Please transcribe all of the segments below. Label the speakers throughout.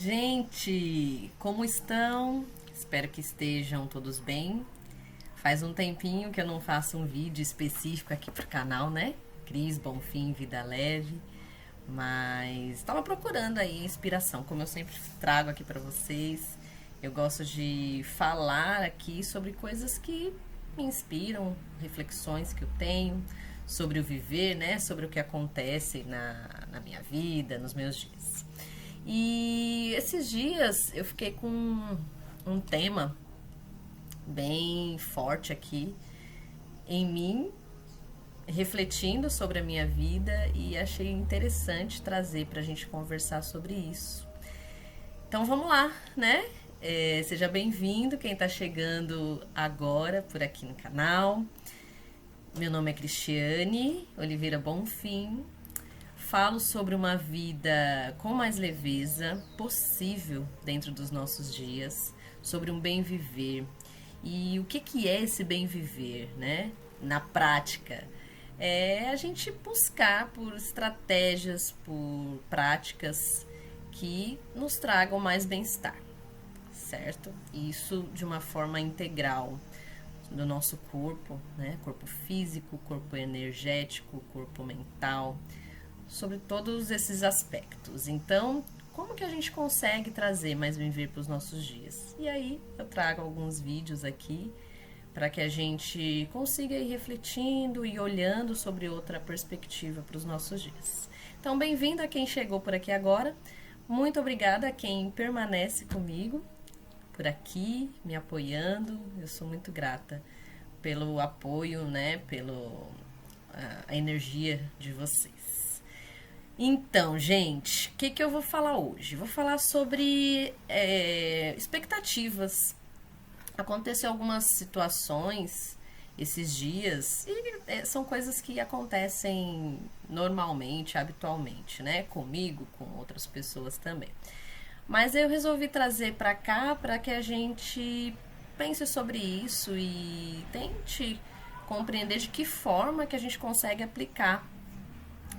Speaker 1: Gente, como estão? Espero que estejam todos bem. Faz um tempinho que eu não faço um vídeo específico aqui pro canal, né? Cris, Bonfim, Vida Leve. Mas estava procurando aí inspiração, como eu sempre trago aqui para vocês. Eu gosto de falar aqui sobre coisas que me inspiram, reflexões que eu tenho sobre o viver, né? Sobre o que acontece na minha vida, nos meus dias. E esses dias eu fiquei com um tema bem forte aqui em mim, refletindo sobre a minha vida e achei interessante trazer para a gente conversar sobre isso. Então vamos lá, né? Seja bem-vindo quem está chegando agora por aqui no canal. Meu nome é Cristiane Oliveira Bonfim. Falo sobre uma vida com mais leveza possível dentro dos nossos dias, sobre um bem viver. E o que é esse bem viver, né? Na prática, é a gente buscar por estratégias, por práticas que nos tragam mais bem-estar, certo? Isso de uma forma integral do nosso corpo, né? Corpo físico, corpo energético, corpo mental, sobre todos esses aspectos. Então, como que a gente consegue trazer mais bem-viver para os nossos dias? E aí, eu trago alguns vídeos aqui para que a gente consiga ir refletindo e olhando sobre outra perspectiva para os nossos dias. Então, bem-vindo a quem chegou por aqui agora. Muito obrigada a quem permanece comigo por aqui, me apoiando. Eu sou muito grata pelo apoio, né, a energia de vocês. Então, gente, o que eu vou falar hoje? Vou falar sobre expectativas. Aconteceu algumas situações esses dias e são coisas que acontecem normalmente, habitualmente, né? Comigo, com outras pessoas também. Mas eu resolvi trazer para cá para que a gente pense sobre isso e tente compreender de que forma que a gente consegue aplicar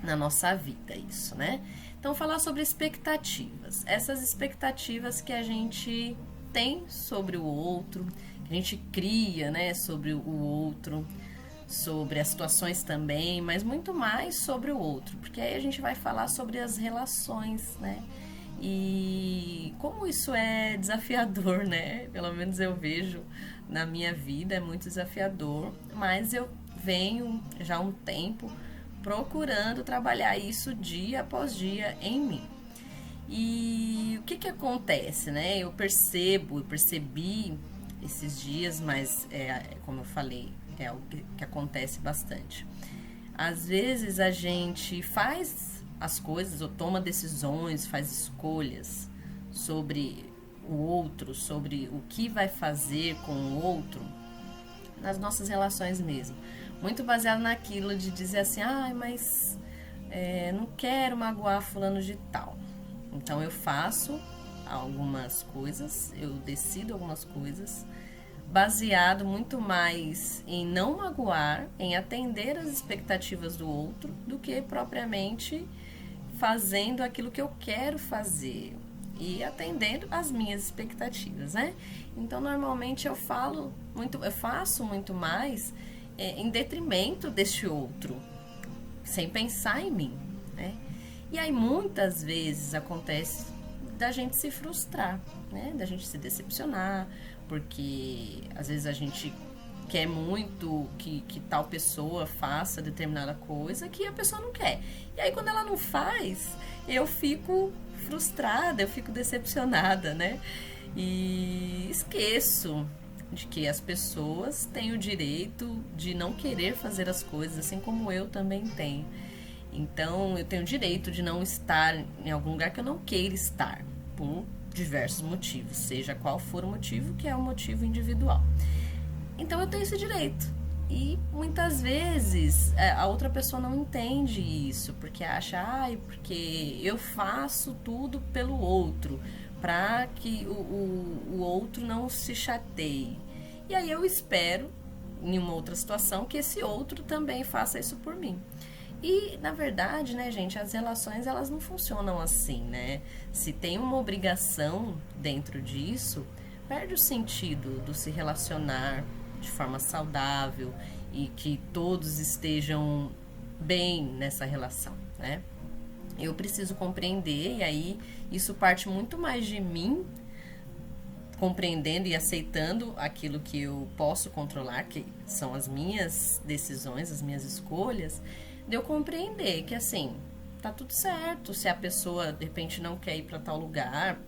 Speaker 1: na nossa vida isso, né? Então, falar sobre expectativas. Essas expectativas que a gente tem sobre o outro, que a gente cria, né, sobre o outro, sobre as situações também, mas muito mais sobre o outro, porque aí a gente vai falar sobre as relações, né? E como isso é desafiador, né? Pelo menos eu vejo na minha vida, é muito desafiador, mas eu venho já há um tempo procurando trabalhar isso dia após dia em mim. E o que acontece, né? Eu percebi esses dias, mas como eu falei, é algo que acontece bastante. Às vezes a gente faz as coisas ou toma decisões, faz escolhas sobre o outro, sobre o que vai fazer com o outro nas nossas relações mesmo. Muito baseado naquilo de dizer assim, mas não quero magoar fulano de tal. Então eu faço algumas coisas, eu decido algumas coisas, baseado muito mais em não magoar, em atender às expectativas do outro, do que propriamente fazendo aquilo que eu quero fazer e atendendo às minhas expectativas, né? Então normalmente eu faço muito mais em detrimento deste outro, sem pensar em mim, né? E aí muitas vezes acontece da gente se frustrar, né? Da gente se decepcionar, porque às vezes a gente quer muito que tal pessoa faça determinada coisa que a pessoa não quer. E aí quando ela não faz, eu fico frustrada, eu fico decepcionada, né? E esqueço de que as pessoas têm o direito de não querer fazer as coisas, assim como eu também tenho. Então, eu tenho o direito de não estar em algum lugar que eu não queira estar, por diversos motivos, seja qual for o motivo, que é um motivo individual. Então, eu tenho esse direito. E muitas vezes a outra pessoa não entende isso, porque acha, porque eu faço tudo pelo outro, para que o outro não se chateie. E aí eu espero, em uma outra situação, que esse outro também faça isso por mim. E, na verdade, né, gente, as relações elas não funcionam assim, né? Se tem uma obrigação dentro disso, perde o sentido do se relacionar de forma saudável e que todos estejam bem nessa relação, né? Eu preciso compreender, e aí isso parte muito mais de mim compreendendo e aceitando aquilo que eu posso controlar, que são as minhas decisões, as minhas escolhas, de eu compreender que assim, tá tudo certo, se a pessoa de repente não quer ir para tal lugar,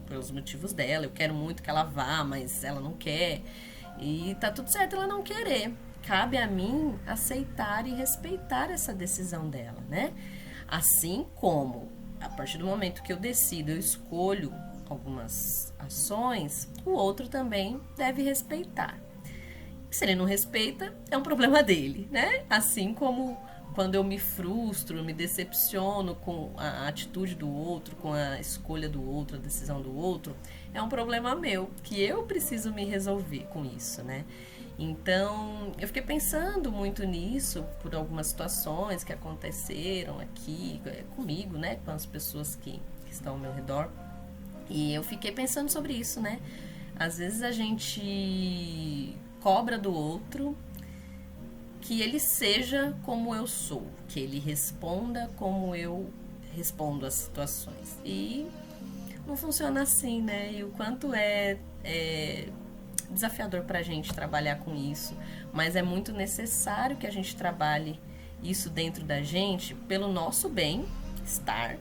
Speaker 1: pelos motivos dela, eu quero muito que ela vá, mas ela não quer, e tá tudo certo ela não querer. Cabe a mim aceitar e respeitar essa decisão dela, né? Assim como, a partir do momento que eu decido, eu escolho algumas ações, o outro também deve respeitar. Se ele não respeita, é um problema dele, né? Assim como quando eu me frustro, me decepciono com a atitude do outro, com a escolha do outro, a decisão do outro, é um problema meu, que eu preciso me resolver com isso, né? Então, eu fiquei pensando muito nisso por algumas situações que aconteceram aqui comigo, né? Com as pessoas que estão ao meu redor. E eu fiquei pensando sobre isso, né? Às vezes a gente cobra do outro que ele seja como eu sou, que ele responda como eu respondo às situações. E não funciona assim, né? E o quanto é desafiador pra gente trabalhar com isso, mas é muito necessário que a gente trabalhe isso dentro da gente pelo nosso bem-estar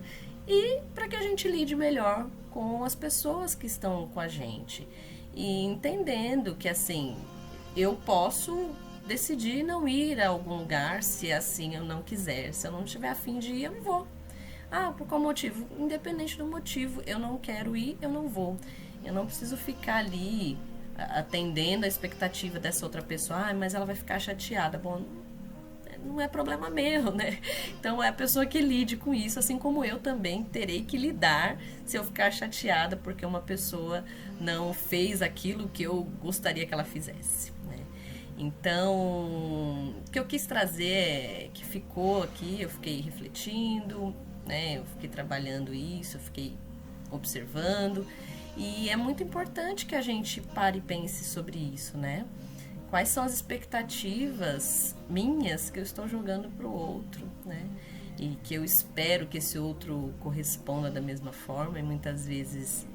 Speaker 1: e para que a gente lide melhor com as pessoas que estão com a gente. E entendendo que assim, eu posso decidir não ir a algum lugar se assim eu não quiser. Se eu não tiver a fim de ir, eu não vou. Ah, por qual motivo? Independente do motivo, eu não quero ir, eu não vou. Eu não preciso ficar ali atendendo a expectativa dessa outra pessoa. Ah, mas ela vai ficar chateada. Bom, não é problema meu, né? Então é a pessoa que lide com isso, assim como eu também terei que lidar se eu ficar chateada porque uma pessoa não fez aquilo que eu gostaria que ela fizesse, né? Então, o que eu quis trazer é que ficou aqui, eu fiquei refletindo, né? Eu fiquei trabalhando isso, eu fiquei observando. E é muito importante que a gente pare e pense sobre isso, né? Quais são as expectativas minhas que eu estou jogando para o outro, né? E que eu espero que esse outro corresponda da mesma forma, e muitas vezes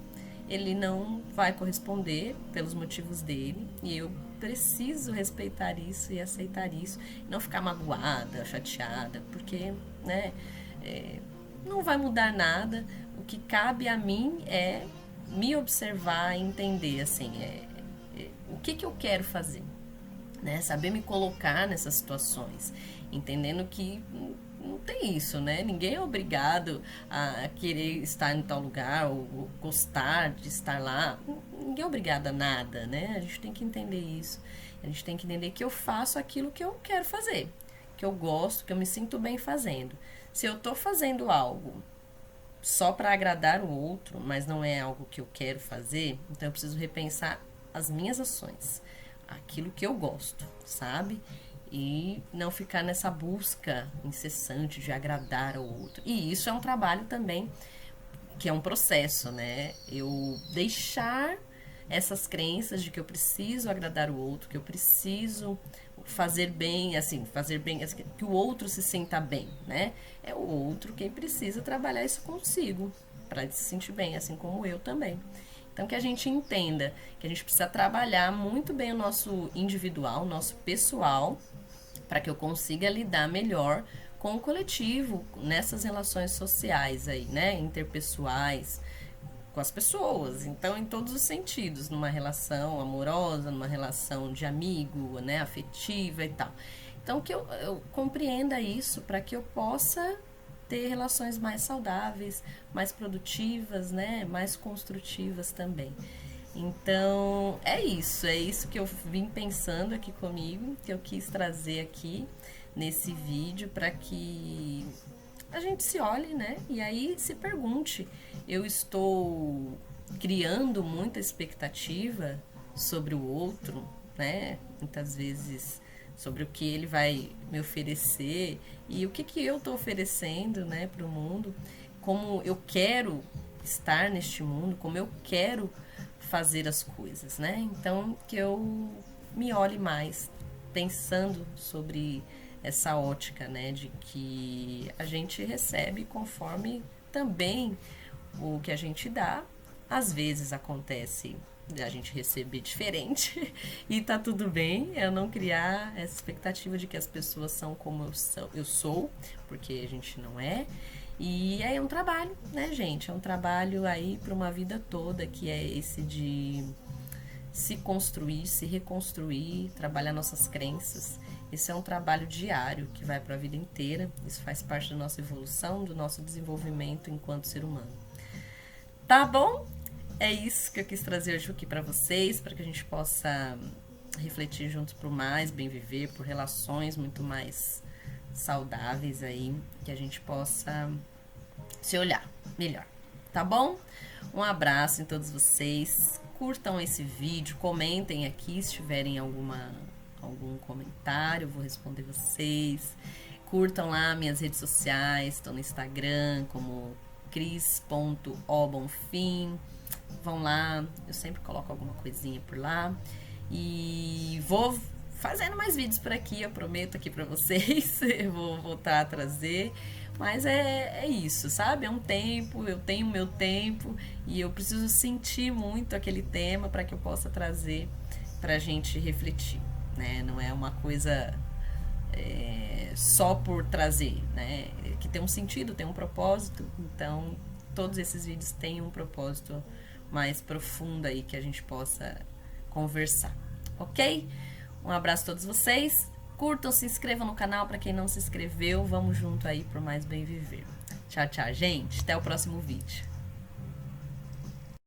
Speaker 1: ele não vai corresponder pelos motivos dele, e eu preciso respeitar isso e aceitar isso, não ficar magoada, chateada, porque, né, não vai mudar nada. O que cabe a mim é me observar e entender, assim, o que eu quero fazer, né? Saber me colocar nessas situações, entendendo que não tem isso, né? Ninguém é obrigado a querer estar em tal lugar ou gostar de estar lá. Ninguém é obrigado a nada, né? A gente tem que entender isso. A gente tem que entender que eu faço aquilo que eu quero fazer, que eu gosto, que eu me sinto bem fazendo. Se eu tô fazendo algo só para agradar o outro, mas não é algo que eu quero fazer, então eu preciso repensar as minhas ações, aquilo que eu gosto, sabe? E não ficar nessa busca incessante de agradar ao outro. E isso é um trabalho também, que é um processo, né? Eu deixar essas crenças de que eu preciso agradar o outro, que eu preciso fazer bem, assim, que o outro se sinta bem, né? É o outro quem precisa trabalhar isso consigo, para se sentir bem, assim como eu também. Então, que a gente entenda que a gente precisa trabalhar muito bem o nosso individual, o nosso pessoal, para que eu consiga lidar melhor com o coletivo, nessas relações sociais aí, né? Interpessoais, com as pessoas. Então, em todos os sentidos, numa relação amorosa, numa relação de amigo, né? Afetiva e tal. Então, que eu compreenda isso para que eu possa ter relações mais saudáveis, mais produtivas, né? Mais construtivas também. Então, é isso que eu vim pensando aqui comigo, que eu quis trazer aqui nesse vídeo para que a gente se olhe, né? E aí se pergunte, eu estou criando muita expectativa sobre o outro, né? Muitas vezes sobre o que ele vai me oferecer e o que, que eu estou oferecendo, né, para o mundo, como eu quero estar neste mundo, como eu quero fazer as coisas, né? Então, que eu me olhe mais pensando sobre essa ótica, né, de que a gente recebe conforme também o que a gente dá. Às vezes acontece a gente receber diferente e tá tudo bem, eu não criar essa expectativa de que as pessoas são como eu sou, porque a gente não é. E aí é um trabalho, né, gente? É um trabalho aí para uma vida toda, que é esse de se construir, se reconstruir, trabalhar nossas crenças. Esse é um trabalho diário que vai para a vida inteira. Isso faz parte da nossa evolução, do nosso desenvolvimento enquanto ser humano. Tá bom? É isso que eu quis trazer hoje aqui para vocês, para que a gente possa refletir juntos por mais bem viver, por relações muito mais saudáveis aí, que a gente possa se olhar melhor. Tá bom? Um abraço em todos vocês. Curtam esse vídeo, comentem aqui se tiverem algum comentário, eu vou responder vocês. Curtam lá minhas redes sociais, estou no Instagram como cris.obonfim. Vão lá, eu sempre coloco alguma coisinha por lá. E vou fazendo mais vídeos por aqui, eu prometo aqui pra vocês. Eu vou voltar a trazer. Mas é isso, sabe? É um tempo, eu tenho meu tempo e eu preciso sentir muito aquele tema para que eu possa trazer pra gente refletir, né? Não é uma coisa só por trazer, né? Que tem um sentido, tem um propósito. Então, todos esses vídeos têm um propósito mais profundo aí que a gente possa conversar, ok? Um abraço a todos vocês. Curtam, se inscrevam no canal para quem não se inscreveu. Vamos junto aí pro mais bem viver. Tchau, tchau, gente. Até o próximo vídeo.